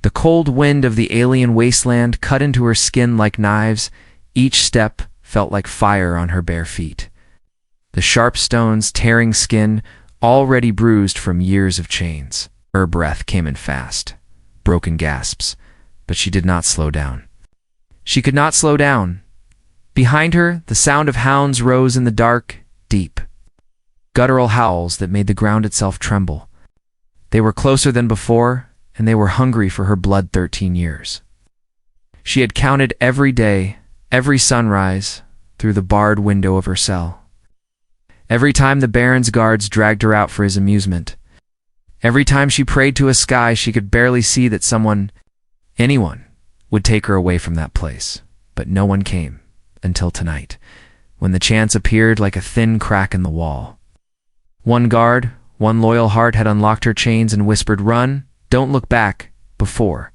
The cold wind of the alien wasteland cut into her skin like knives. Each step felt like fire on her bare feet. The sharp stones tearing skin, already bruised from years of chains. Her breath came in fast, broken gasps, but she did not slow down. She could not slow down. Behind her, the sound of hounds rose in the dark, deep, guttural howls that made the ground itself tremble. They were closer than before, and they were hungry for her blood 13 years. She had counted every day, every sunrise, through the barred window of her cell. Every time the Baron's guards dragged her out for his amusement. Every time she prayed to a sky she could barely see that someone, anyone, would take her away from that place. But no one came, until tonight, when the chance appeared like a thin crack in the wall. One guard, one loyal heart had unlocked her chains and whispered, "Run, don't look back," before.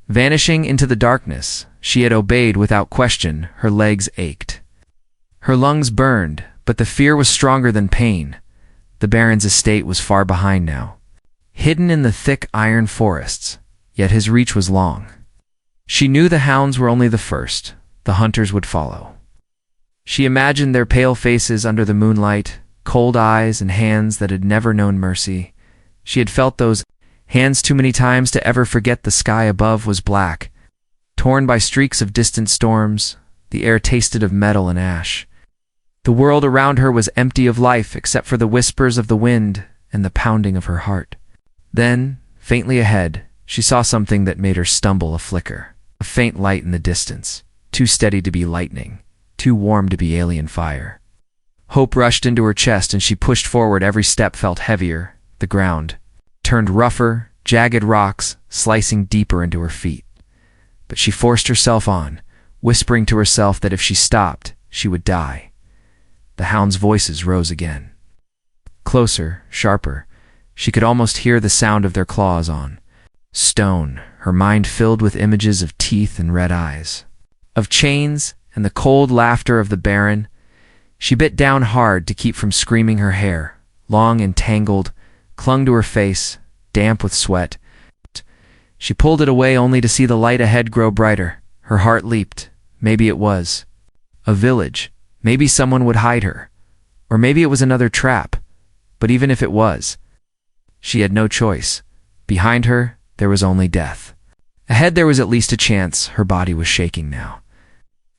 Vanishing into the darkness, she had obeyed without question. Her legs ached. Her lungs burned, but the fear was stronger than pain. The Baron's estate was far behind now, hidden in the thick iron forests, yet his reach was long. She knew the hounds were only the first, the hunters would follow. She imagined their pale faces under the moonlight, cold eyes and hands that had never known mercy. She had felt those hands too many times to ever forget the sky above was black, torn by streaks of distant storms. The air tasted of metal and ash. The world around her was empty of life except for the whispers of the wind and the pounding of her heart. Then, faintly ahead, she saw something that made her stumble. A flicker, a faint light in the distance, too steady to be lightning, too warm to be alien fire. Hope rushed into her chest and she pushed forward. Every step felt heavier. The ground turned rougher, jagged rocks slicing deeper into her feet. But she forced herself on, whispering to herself that if she stopped, she would die. The hounds' voices rose again. Closer, sharper. She could almost hear the sound of their claws on stone, her mind filled with images of teeth and red eyes, of chains and the cold laughter of the Baron. She bit down hard to keep from screaming. Her hair, long and tangled, clung to her face, damp with sweat. She pulled it away only to see the light ahead grow brighter. Her heart leaped. Maybe it was a village. Maybe someone would hide her. Or maybe it was another trap. But even if it was, she had no choice. Behind her, there was only death. Ahead there was at least a chance. Her body was shaking now,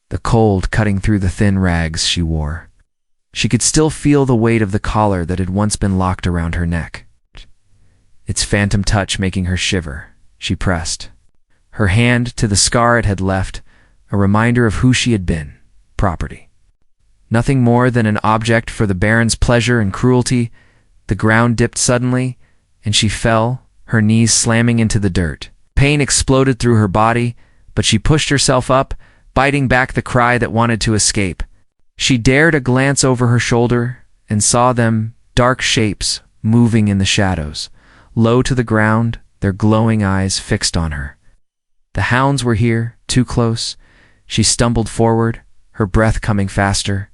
the cold cutting through the thin rags she wore. She could still feel the weight of the collar that had once been locked around her neck, its phantom touch making her shiver. She pressed her hand to the scar it had left, a reminder of who she had been, property. Nothing more than an object for the Baron's pleasure and cruelty. The ground dipped suddenly, and she fell, her knees slamming into the dirt. Pain exploded through her body, but she pushed herself up, biting back the cry that wanted to escape. She dared a glance over her shoulder and saw them, dark shapes, moving in the shadows, low to the ground, their glowing eyes fixed on her. The hounds were here, too close. She stumbled forward, her breath coming faster.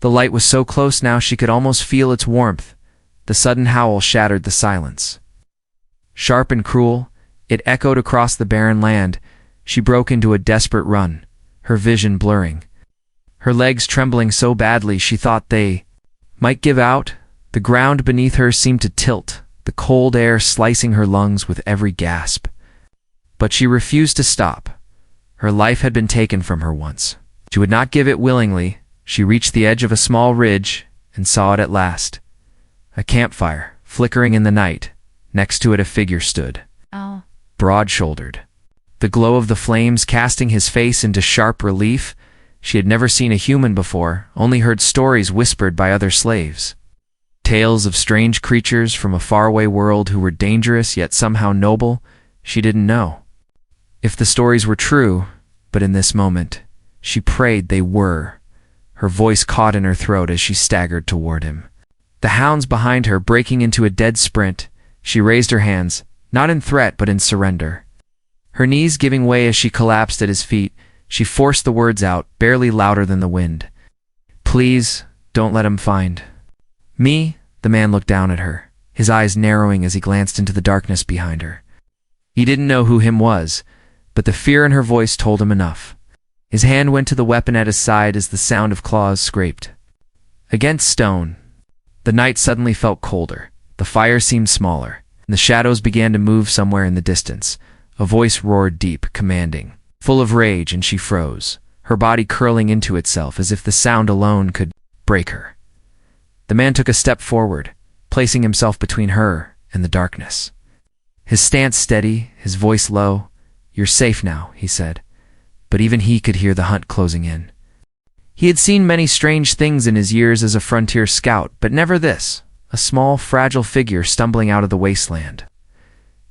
The light was so close now she could almost feel its warmth. The sudden howl shattered the silence. Sharp and cruel, it echoed across the barren land. She broke into a desperate run, her vision blurring, her legs trembling so badly she thought they might give out. The ground beneath her seemed to tilt, the cold air slicing her lungs with every gasp. But she refused to stop. Her life had been taken from her once. She would not give it willingly. She reached the edge of a small ridge and saw it at last. A campfire, flickering in the night. Next to it a figure stood, broad-shouldered, the glow of the flames casting his face into sharp relief. She had never seen a human before, only heard stories whispered by other slaves. Tales of strange creatures from a faraway world who were dangerous yet somehow noble. She didn't know if the stories were true, but in this moment, she prayed they were. Her voice caught in her throat as she staggered toward him. The hounds behind her breaking into a dead sprint, she raised her hands, not in threat but in surrender. Her knees giving way as she collapsed at his feet, she forced the words out, barely louder than the wind. "Please, don't let him find me." The man looked down at her, his eyes narrowing as he glanced into the darkness behind her. He didn't know who him was, but the fear in her voice told him enough. His hand went to the weapon at his side as the sound of claws scraped against stone. The night suddenly felt colder. The fire seemed smaller, and the shadows began to move somewhere in the distance. A voice roared deep, commanding, full of rage, and she froze, her body curling into itself as if the sound alone could break her. The man took a step forward, placing himself between her and the darkness. His stance steady, his voice low. "You're safe now," he said. But even he could hear the hunt closing in. He had seen many strange things in his years as a frontier scout, but never this, a small, fragile figure stumbling out of the wasteland.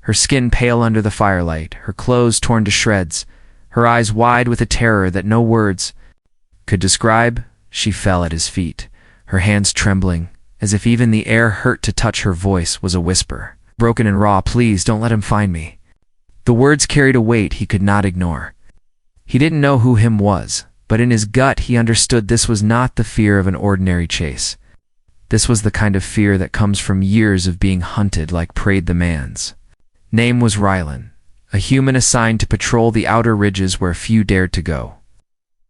Her skin pale under the firelight, her clothes torn to shreds, her eyes wide with a terror that no words could describe. She fell at his feet, her hands trembling, as if even the air hurt to touch. Her voice was a whisper, broken and raw. "Please don't let him find me." The words carried a weight he could not ignore. He didn't know who him was, but in his gut he understood this was not the fear of an ordinary chase. This was the kind of fear that comes from years of being hunted like preyed the man's. Name was Rylan, a human assigned to patrol the outer ridges where few dared to go.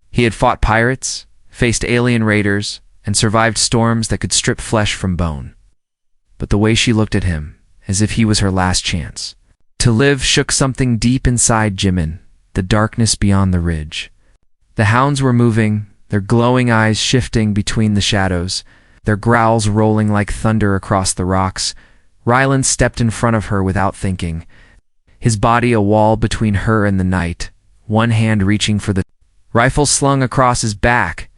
He had fought pirates, faced alien raiders, and survived storms that could strip flesh from bone. But the way she looked at him, as if he was her last chance to live, shook something deep inside Jimin, the darkness beyond the ridge. The hounds were moving, their glowing eyes shifting between the shadows, their growls rolling like thunder across the rocks. Rylan stepped in front of her without thinking, his body a wall between her and the night, one hand reaching for the rifle slung across his back.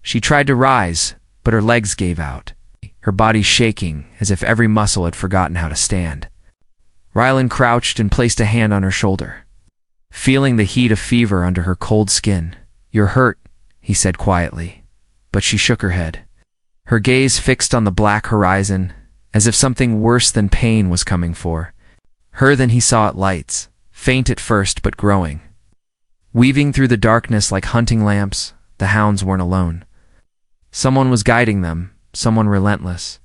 She tried to rise, but her legs gave out, her body shaking as if every muscle had forgotten how to stand. Rylan crouched and placed a hand on her shoulder, feeling the heat of fever under her cold skin. "You're hurt," he said quietly, but she shook her head, her gaze fixed on the black horizon, as if something worse than pain was coming for her. Then he saw it, lights, faint at first but growing, weaving through the darkness like hunting lamps. The hounds weren't alone. Someone was guiding them, someone relentless,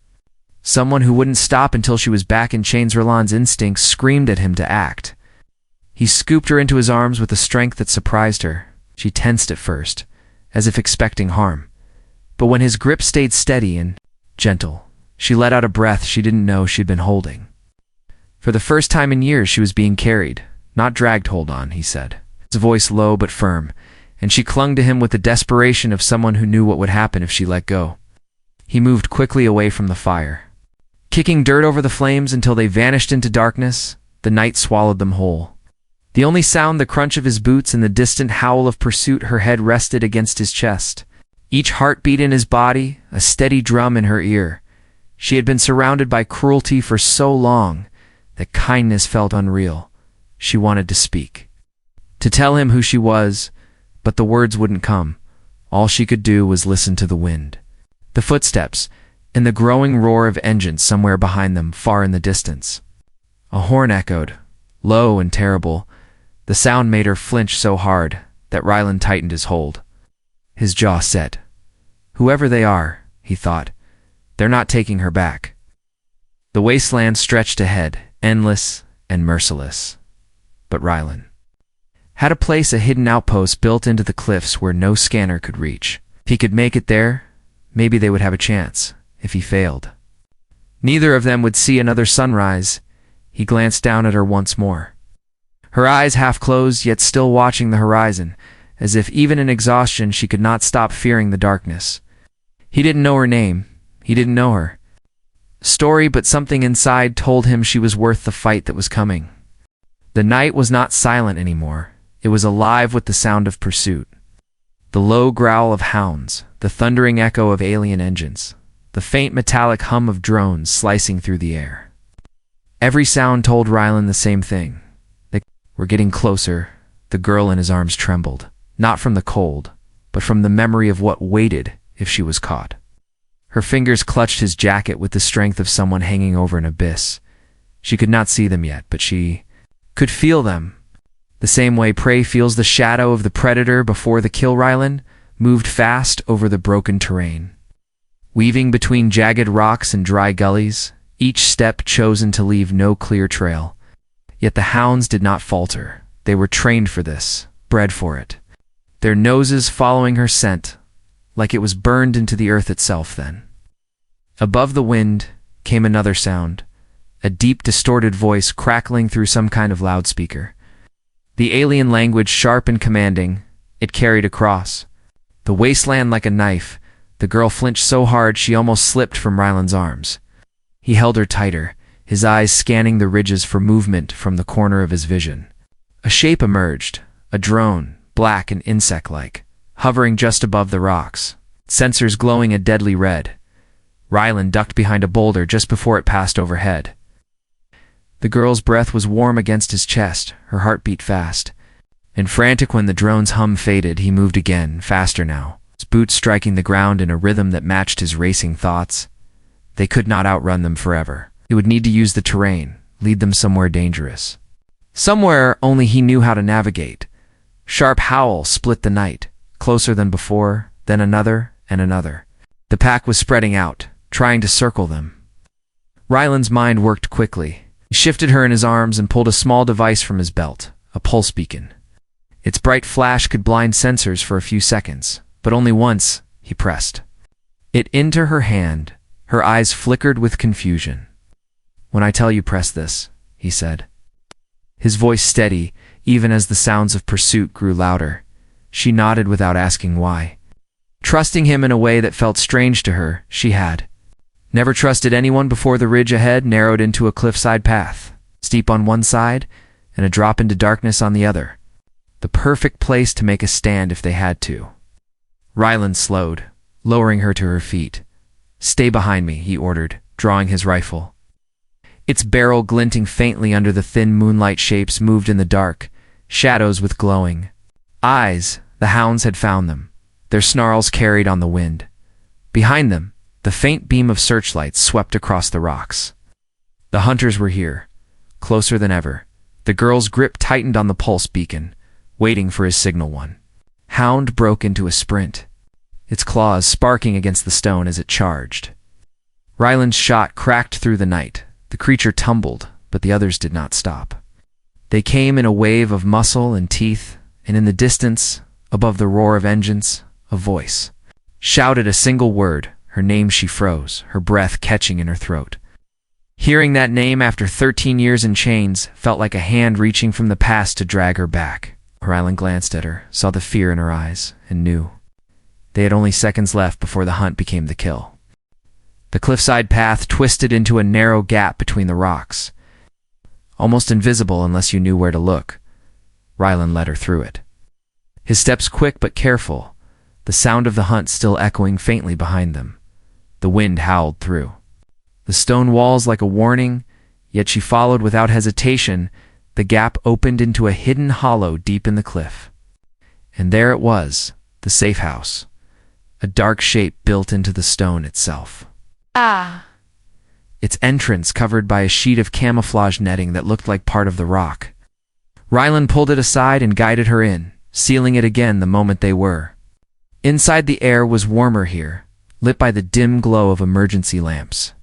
someone who wouldn't stop until she was back in chains. Rylan's instincts screamed at him to act. He scooped her into his arms with a strength that surprised her. She tensed at first, as if expecting harm. But when his grip stayed steady and gentle, she let out a breath she didn't know she'd been holding. For the first time in years she was being carried, not dragged. "Hold on," he said, his voice low but firm, and she clung to him with the desperation of someone who knew what would happen if she let go. He moved quickly away from the fire, kicking dirt over the flames until they vanished into darkness. The night swallowed them whole. The only sound, the crunch of his boots and the distant howl of pursuit. Her head rested against his chest, each heartbeat in his body a steady drum in her ear. She had been surrounded by cruelty for so long that kindness felt unreal. She wanted to speak, to tell him who she was, but the words wouldn't come. All she could do was listen to the wind, the footsteps, and the growing roar of engines somewhere behind them, far in the distance. A horn echoed, low and terrible. The sound made her flinch so hard that Rylan tightened his hold, his jaw set. Whoever they are, he thought, they're not taking her back. The wasteland stretched ahead, endless and merciless. But Rylan had a place, a hidden outpost built into the cliffs where no scanner could reach. If he could make it there, maybe they would have a chance. If he failed, neither of them would see another sunrise. He glanced down at her once more, her eyes half closed yet still watching the horizon, as if even in exhaustion she could not stop fearing the darkness. He didn't know her name, he didn't know her story, but something inside told him she was worth the fight that was coming. The night was not silent anymore. It was alive with the sound of pursuit, the low growl of hounds, the thundering echo of alien engines, the faint metallic hum of drones slicing through the air. Every sound told Rylan the same thing. They were getting closer. The girl in his arms trembled, not from the cold, but from the memory of what waited if she was caught. Her fingers clutched his jacket with the strength of someone hanging over an abyss. She could not see them yet, but she could feel them. The same way prey feels the shadow of the predator before the kill. Rylan moved fast over the broken terrain, weaving between jagged rocks and dry gullies, each step chosen to leave no clear trail. Yet the hounds did not falter. They were trained for this, bred for it. Their noses following her scent, like it was burned into the earth itself then. Above the wind came another sound, a deep, distorted voice crackling through some kind of loudspeaker. The alien language, sharp and commanding, it carried across the wasteland like a knife. The girl flinched so hard she almost slipped from Ryland's arms. He held her tighter, his eyes scanning the ridges for movement from the corner of his vision. A shape emerged, a drone, black and insect-like, hovering just above the rocks, sensors glowing a deadly red. Ryland ducked behind a boulder just before it passed overhead. The girl's breath was warm against his chest, her heart beat fast. And frantic when the drone's hum faded, he moved again, faster now, his boots striking the ground in a rhythm that matched his racing thoughts. They could not outrun them forever. He would need to use the terrain, lead them somewhere dangerous. Somewhere only he knew how to navigate. Sharp howl split the night, closer than before, then another and another. The pack was spreading out, trying to circle them. Ryland's mind worked quickly. He shifted her in his arms and pulled a small device from his belt, a pulse beacon. Its bright flash could blind sensors for a few seconds, but only once he pressed it into her hand. Her eyes flickered with confusion. "When I tell you press this," he said. His voice steady, even as the sounds of pursuit grew louder. She nodded without asking why. Trusting him in a way that felt strange to her, she had never trusted anyone before. The ridge ahead narrowed into a cliffside path, steep on one side and a drop into darkness on the other. The perfect place to make a stand if they had to. Ryland slowed, lowering her to her feet. "Stay behind me," he ordered, drawing his rifle. Its barrel glinting faintly under the thin moonlight. Shapes moved in the dark, shadows with glowing eyes. The hounds had found them, their snarls carried on the wind. Behind them, the faint beam of searchlights swept across the rocks. The hunters were here, closer than ever. The girl's grip tightened on the pulse beacon, waiting for his signal. One hound broke into a sprint, its claws sparking against the stone as it charged. Ryland's shot cracked through the night. The creature tumbled, but the others did not stop. They came in a wave of muscle and teeth, and in the distance, above the roar of engines, a voice shouted a single word. Her name. She froze, her breath catching in her throat. Hearing that name after 13 years in chains felt like a hand reaching from the past to drag her back. Ryland glanced at her, saw the fear in her eyes, and knew they had only seconds left before the hunt became the kill. The cliffside path twisted into a narrow gap between the rocks, almost invisible unless you knew where to look. Ryland led her through it, his steps quick but careful, the sound of the hunt still echoing faintly behind them. The wind howled through the stone walls like a warning, yet she followed without hesitation. The gap opened into a hidden hollow deep in the cliff. And there it was, the safe house, a dark shape built into the stone itself. Its entrance covered by a sheet of camouflage netting that looked like part of the rock. Ryland pulled it aside and guided her in, sealing it again the moment they were. Inside, the air was warmer here, lit by the dim glow of emergency lamps.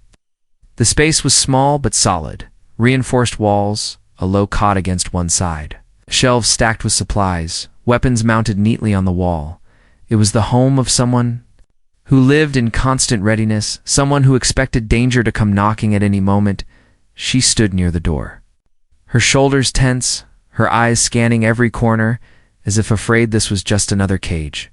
The space was small but solid, reinforced walls, a low cot against one side, shelves stacked with supplies, weapons mounted neatly on the wall. It was the home of someone who lived in constant readiness, someone who expected danger to come knocking at any moment. She stood near the door, her shoulders tense, her eyes scanning every corner, as if afraid this was just another cage.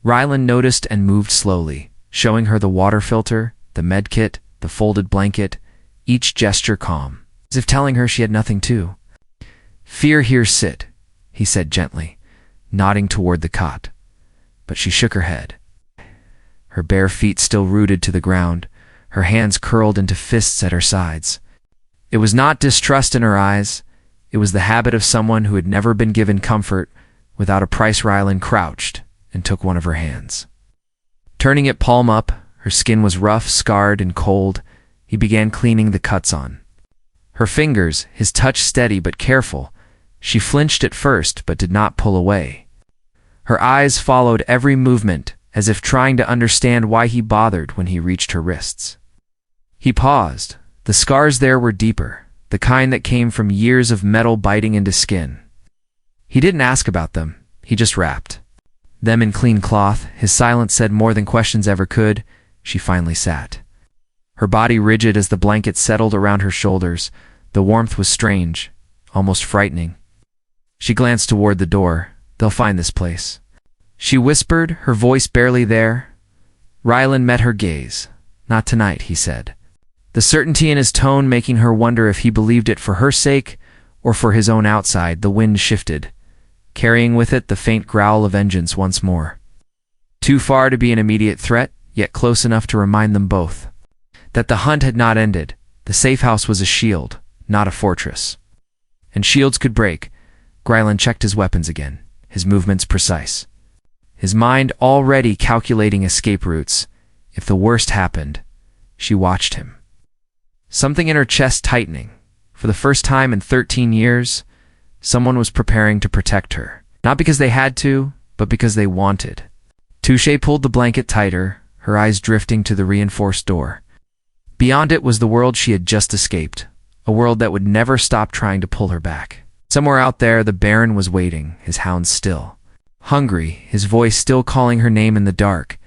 Ryland noticed and moved slowly, showing her the water filter, the med kit, the folded blanket, each gesture calm, as if telling her she had nothing to fear. "Here, sit," he said gently, nodding toward the cot. But she shook her head, her bare feet still rooted to the ground, her hands curled into fists at her sides. It was not distrust in her eyes, it was the habit of someone who had never been given comfort without a price. Ryland crouched and took one of her hands. Turning it palm up, her skin was rough, scarred, and cold. He began cleaning the cuts on her fingers, his touch steady but careful. She flinched at first but did not pull away. Her eyes followed every movement, as if trying to understand why he bothered. When he reached her wrists, he paused. The scars there were deeper, the kind that came from years of metal biting into skin. He didn't ask about them, he just wrapped them in clean cloth. His silence said more than questions ever could. She finally sat, her body rigid as the blanket settled around her shoulders. The warmth was strange, almost frightening. She glanced toward the door. They'll find this place, she whispered, her voice barely there. Ryland met her gaze. Not tonight, he said, the certainty in his tone making her wonder if he believed it for her sake or for his own. Outside, the wind shifted, carrying with it the faint growl of vengeance once more. Too far to be an immediate threat, yet close enough to remind them both that the hunt had not ended. The safe house was a shield, not a fortress. And shields could break. Ryland checked his weapons again, his movements precise, his mind already calculating escape routes. If the worst happened, she watched him, something in her chest tightening. For the first time in 13 years, someone was preparing to protect her. Not because they had to, but because they wanted. Touche pulled the blanket tighter, her eyes drifting to the reinforced door. Beyond it was the world she had just escaped, a world that would never stop trying to pull her back. Somewhere out there, the Baron was waiting, his hounds still hungry, his voice still calling her name in the dark.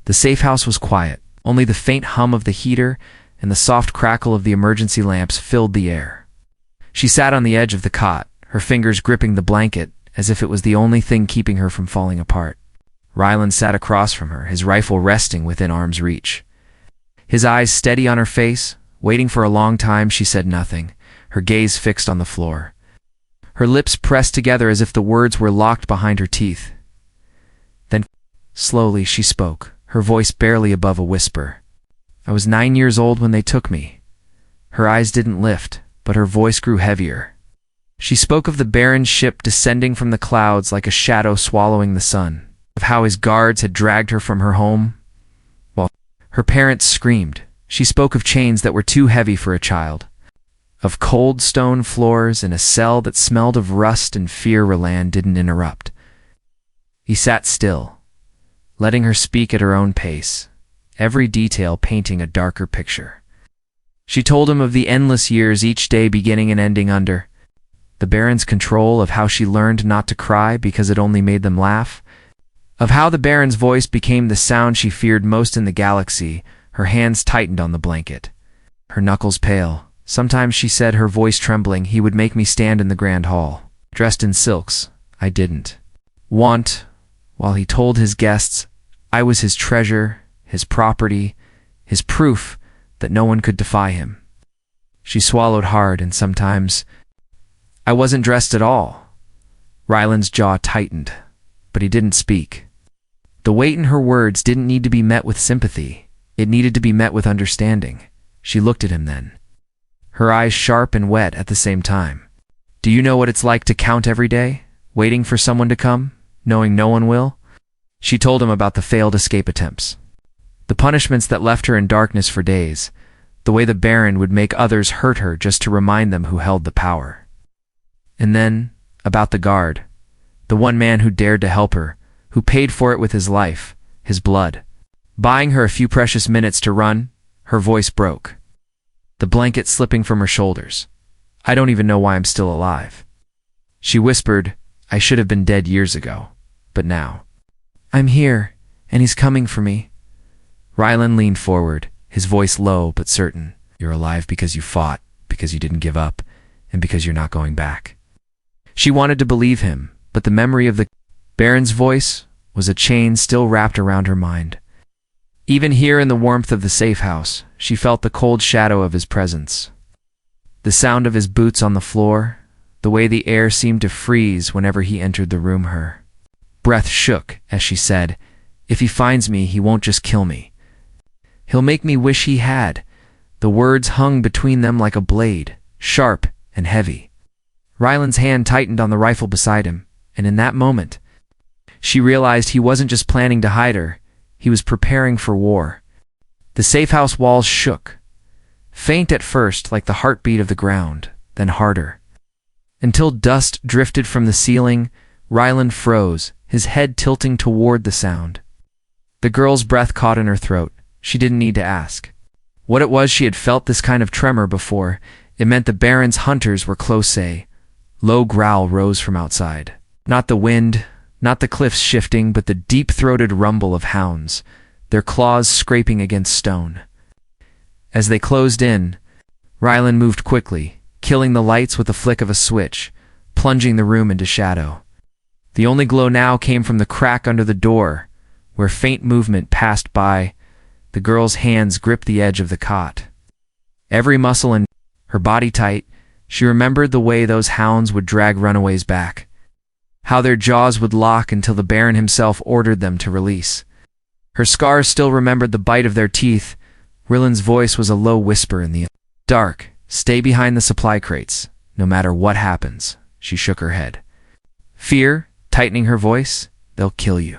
The safe house was quiet. Only the faint hum of the heater and the soft crackle of the emergency lamps filled the air. She sat on the edge of the cot, her fingers gripping the blanket as if it was the only thing keeping her from falling apart. Ryland sat across from her, his rifle resting within arm's reach. His eyes steady on her face, waiting for a long time. She said nothing, her gaze fixed on the floor. Her lips pressed together as if the words were locked behind her teeth. Then, slowly, she spoke, her voice barely above a whisper. I was 9 years old when they took me. Her eyes didn't lift, but her voice grew heavier. She spoke of the Baron's ship descending from the clouds like a shadow swallowing the sun, of how his guards had dragged her from her home, while her parents screamed. She spoke of chains that were too heavy for a child, of cold stone floors in a cell that smelled of rust and fear. Ryland didn't interrupt. He sat still, letting her speak at her own pace, every detail painting a darker picture. She told him of the endless years, each day beginning and ending under the Baron's control, of how she learned not to cry because it only made them laugh, of how the Baron's voice became the sound she feared most in the galaxy. Her hands tightened on the blanket, her knuckles pale. Sometimes, she said, her voice trembling, he would make me stand in the grand hall, dressed in silks I didn't want, while he told his guests I was his treasure, his property, his proof that no one could defy him. She swallowed hard, and sometimes I wasn't dressed at all. Ryland's jaw tightened, but he didn't speak. The weight in her words didn't need to be met with sympathy. It needed to be met with understanding. She looked at him then, her eyes sharp and wet at the same time. Do you know what it's like to count every day, waiting for someone to come, knowing no one will? She told him about the failed escape attempts, the punishments that left her in darkness for days, the way the Baron would make others hurt her just to remind them who held the power. And then, about the guard, the one man who dared to help her, who paid for it with his life, his blood, buying her a few precious minutes to run. Her voice broke, the blanket slipping from her shoulders. I don't even know why I'm still alive. She whispered, I should have been dead years ago, but now I'm here, and he's coming for me. Ryland leaned forward, his voice low but certain. You're alive because you fought, because you didn't give up, and because you're not going back. She wanted to believe him, but the memory of the Baron's voice was a chain still wrapped around her mind. Even here in the warmth of the safe house, she felt the cold shadow of his presence. The sound of his boots on the floor, the way the air seemed to freeze whenever he entered the room. Her breath shook as she said, if he finds me, he won't just kill me. He'll make me wish he had. The words hung between them like a blade, sharp and heavy. Ryland's hand tightened on the rifle beside him, and in that moment, she realized he wasn't just planning to hide her, he was preparing for war. The safe house walls shook, faint at first like the heartbeat of the ground, then harder, until dust drifted from the ceiling. Ryland froze, his head tilting toward the sound. The girl's breath caught in her throat. She didn't need to ask what it was. She had felt this kind of tremor before. It meant the Baron's hunters were close. A low growl rose from outside. Not the wind, not the cliffs shifting, but the deep-throated rumble of hounds, their claws scraping against stone. As they closed in, Rylan moved quickly, killing the lights with a flick of a switch, plunging the room into shadow. The only glow now came from the crack under the door, where faint movement passed by. The girl's hands gripped the edge of the cot. Every muscle in her body tight, she remembered the way those hounds would drag runaways back, how their jaws would lock until the Baron himself ordered them to release. Her scars still remembered the bite of their teeth. Rylan's voice was a low whisper in the dark. "Stay behind the supply crates, no matter what happens." She shook her head. Fear, tightening her voice, "They'll kill you."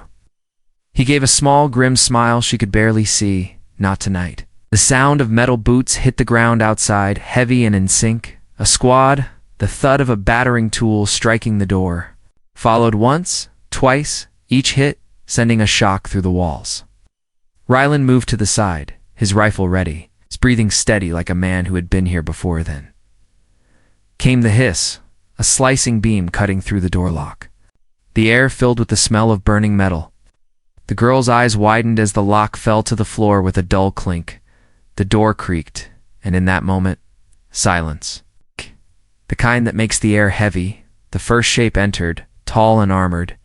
He gave a small, grim smile she could barely see. "Not tonight." The sound of metal boots hit the ground outside, heavy and in sync. A squad, the thud of a battering tool striking the door. Followed once, twice, each hit sending a shock through the walls. Rylan moved to the side, his rifle ready, his breathing steady like a man who had been here before. Then came the hiss, a slicing beam cutting through the door lock. The air filled with the smell of burning metal. The girl's eyes widened as the lock fell to the floor with a dull clink. The door creaked, and in that moment, silence. The kind that makes the air heavy. The first shape entered, tall and armored,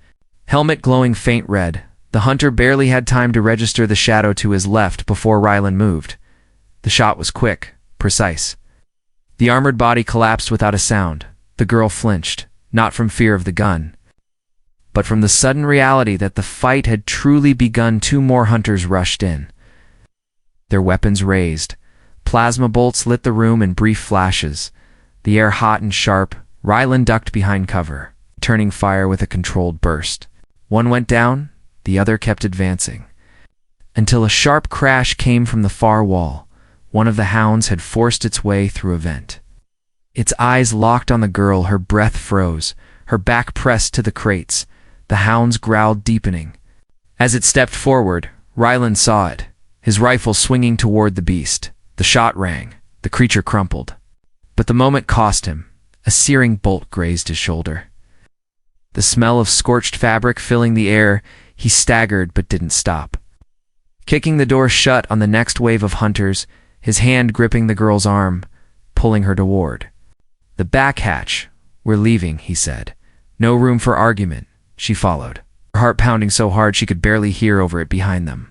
helmet glowing faint red. The hunter barely had time to register the shadow to his left before Rylan moved. The shot was quick, precise. The armored body collapsed without a sound. The girl flinched, not from fear of the gun, but from the sudden reality that the fight had truly begun. Two more hunters rushed in, their weapons raised. Plasma bolts lit the room in brief flashes, the air hot and sharp. Rylan ducked behind cover, turning fire with a controlled burst. One went down, the other kept advancing, until a sharp crash came from the far wall. One of the hounds had forced its way through a vent. Its eyes locked on the girl, her breath froze, her back pressed to the crates. The hound's growl deepening. As it stepped forward, Rylan saw it, his rifle swinging toward the beast. The shot rang, the creature crumpled. But the moment cost him. A searing bolt grazed his shoulder. The smell of scorched fabric filling the air. He staggered but didn't stop, kicking the door shut on the next wave of hunters, his hand gripping the girl's arm, pulling her toward the back hatch. "We're leaving," he said. No room for argument. She followed, her heart pounding so hard she could barely hear over it behind them.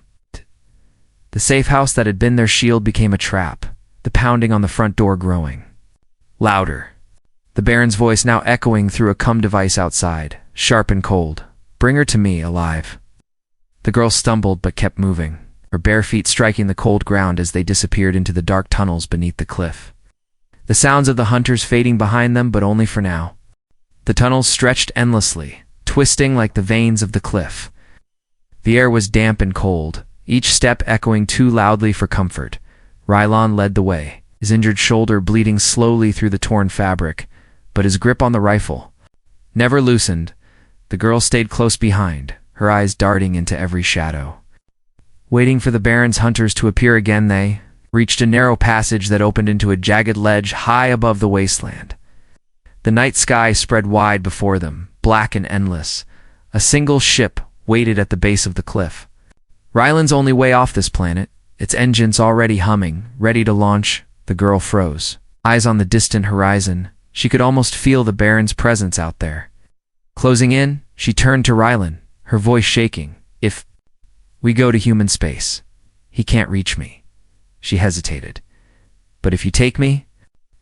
The safe house that had been their shield became a trap, the pounding on the front door growing louder. The Baron's voice now echoing through a comm device outside, sharp and cold. "Bring her to me, alive." The girl stumbled but kept moving, her bare feet striking the cold ground as they disappeared into the dark tunnels beneath the cliff. The sounds of the hunters fading behind them, but only for now. The tunnels stretched endlessly, twisting like the veins of the cliff. The air was damp and cold, each step echoing too loudly for comfort. Rylan led the way, his injured shoulder bleeding slowly through the torn fabric, but his grip on the rifle never loosened. The girl stayed close behind, her eyes darting into every shadow. Waiting for the Baron's hunters to appear again, they reached a narrow passage that opened into a jagged ledge high above the wasteland. The night sky spread wide before them, black and endless. A single ship waited at the base of the cliff. Rylan's only way off this planet, its engines already humming, ready to launch. The girl froze, eyes on the distant horizon. She could almost feel the Baron's presence out there. Closing in, she turned to Rylan, her voice shaking. "If we go to human space, he can't reach me." She hesitated. "But if you take me,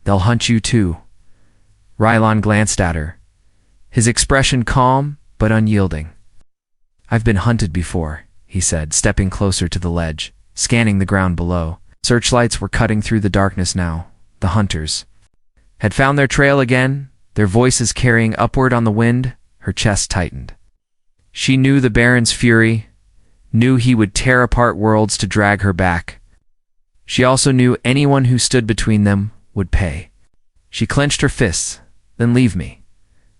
they'll hunt you too." Rylan glanced at her, his expression calm but unyielding. "I've been hunted before," he said, stepping closer to the ledge, scanning the ground below. Searchlights were cutting through the darkness now. The hunters had found their trail again, their voices carrying upward on the wind. Her chest tightened. She knew the Baron's fury, knew he would tear apart worlds to drag her back. She also knew anyone who stood between them would pay. She clenched her fists. "Then leave me.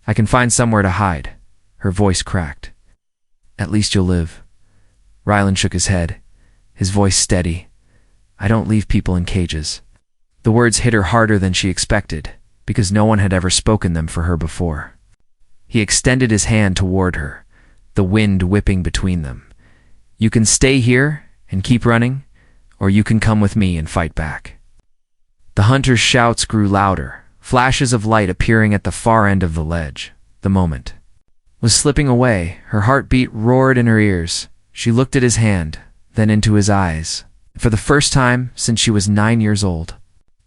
I can find somewhere to hide." Her voice cracked. "At least you'll live." Rylan shook his head, his voice steady. "I don't leave people in cages." The words hit her harder than she expected, because no one had ever spoken them for her before. He extended his hand toward her, the wind whipping between them. "You can stay here and keep running, or you can come with me and fight back." The hunter's shouts grew louder, flashes of light appearing at the far end of the ledge. The moment was slipping away. Her heartbeat roared in her ears. She looked at his hand, then into his eyes. For the first time since she was 9 years old,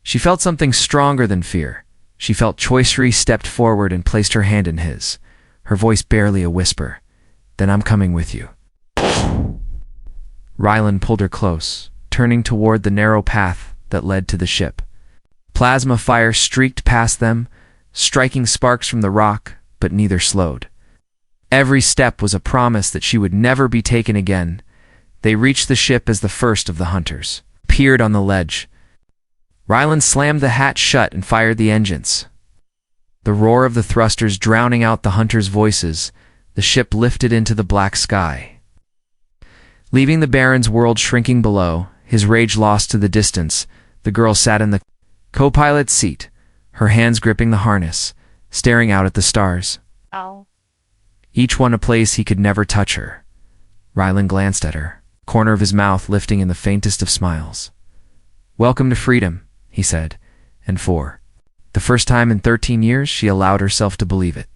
she felt something stronger than fear. She felt Choicery stepped forward and placed her hand in his, her voice barely a whisper. "Then I'm coming with you." Ryland pulled her close, turning toward the narrow path that led to the ship. Plasma fire streaked past them, striking sparks from the rock, but neither slowed. Every step was a promise that she would never be taken again. They reached the ship as the first of the hunters appeared on the ledge. Ryland slammed the hatch shut and fired the engines. The roar of the thrusters drowning out the hunters' voices, the ship lifted into the black sky. Leaving the Baron's world shrinking below, his rage lost to the distance, the girl sat in the co-pilot's seat, her hands gripping the harness, staring out at the stars. Ow. Each one a place he could never touch her. Ryland glanced at her, corner of his mouth lifting in the faintest of smiles. "Welcome to freedom," he said, and for the first time in 13 years she allowed herself to believe it.